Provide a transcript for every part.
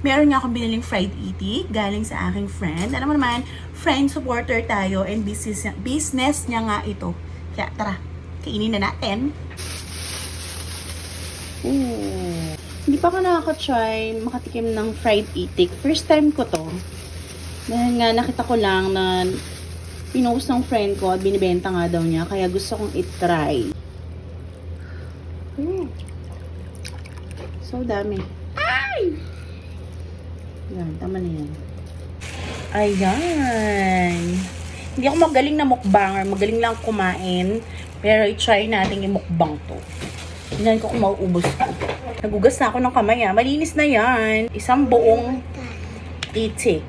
Meron nga akong biniling fried itik galing sa aking friend. Alam mo naman, friend supporter tayo and business niya nga ito. Kaya tara, kainin na natin. Ooh. Hindi pa ako nakaka-try makatikim ng fried itik. First time ko to. Dahil nga nakita ko lang na pinost ng friend ko at binibenta nga daw niya. Kaya gusto kong i-try. So dami. Ay! Yan, tama na yan. Ayan. Hindi ako magaling na mukbanger. Magaling lang kumain. Pero i-try natin yung mukbang to. Tingnan ko kung mauubos ko. Nagugas na ako ng kamay ah. Malinis na yan. Isang buong itik.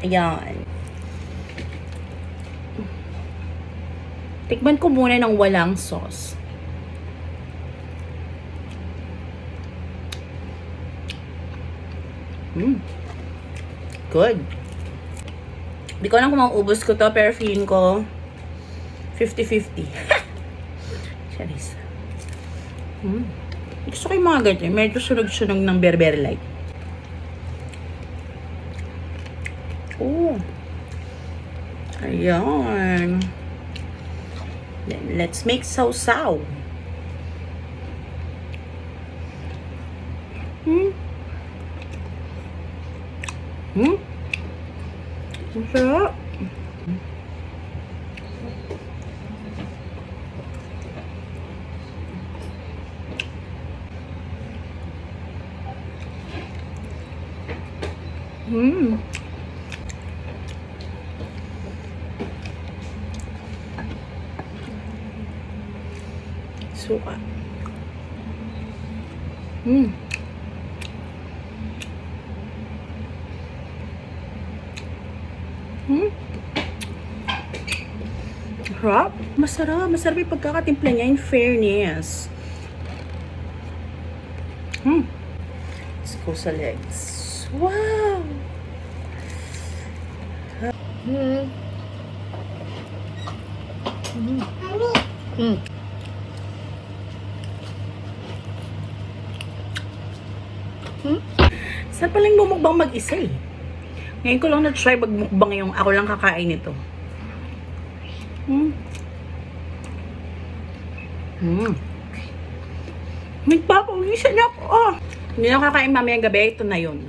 Ayan. Tikman ko muna ng walang sauce. Good. Hindi ko alam kung mauubos ko to, pero feeling ko 50-50. Charis. Gusto ko yung mga ganyan. Medyo sunog-sunog ng berber light. Oh. Ayan. Then, let's make sausaw. Ang sarap. Suka. Sarap. Masarap. Masarap yung pagkakatimpla niya, in fairness. Let's go sa legs. Wow! Saan palang bumukbang mag-isa eh? Ngayon ko lang na-try magmukbang yung ako lang kakain nito. Nagpapawisan ako. Oh. Hindi na kakain mamayang gabi. Ito na yun.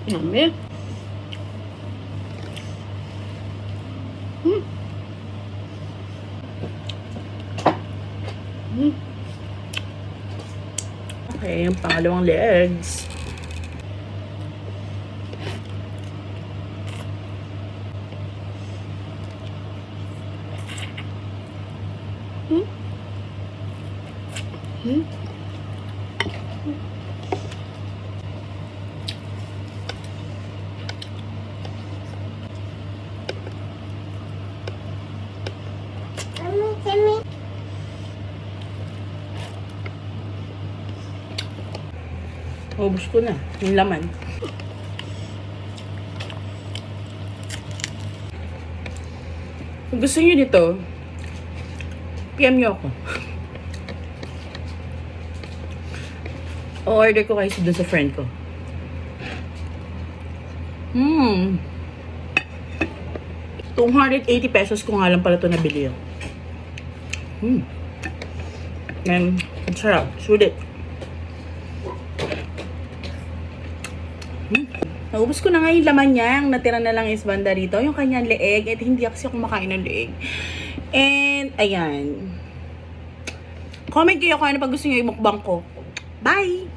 Yummy. Okay, yung pangalawang legs. Ubus ko na yung laman. Kung gusto nyo nito, PM nyo ako. O-order ko kayo dun sa friend ko. 280 pesos ko nga lang pala ito nabili yun. And, ang sarap. Sulit. Naubos ko na nga yung laman niya. Ang natira na lang is banda rito. Yung kanyang leeg. At hindi kasi ako kumakain ng leeg. And, ayan. Comment kayo kung ano pag gusto nyo yung mukbang ko. Bye!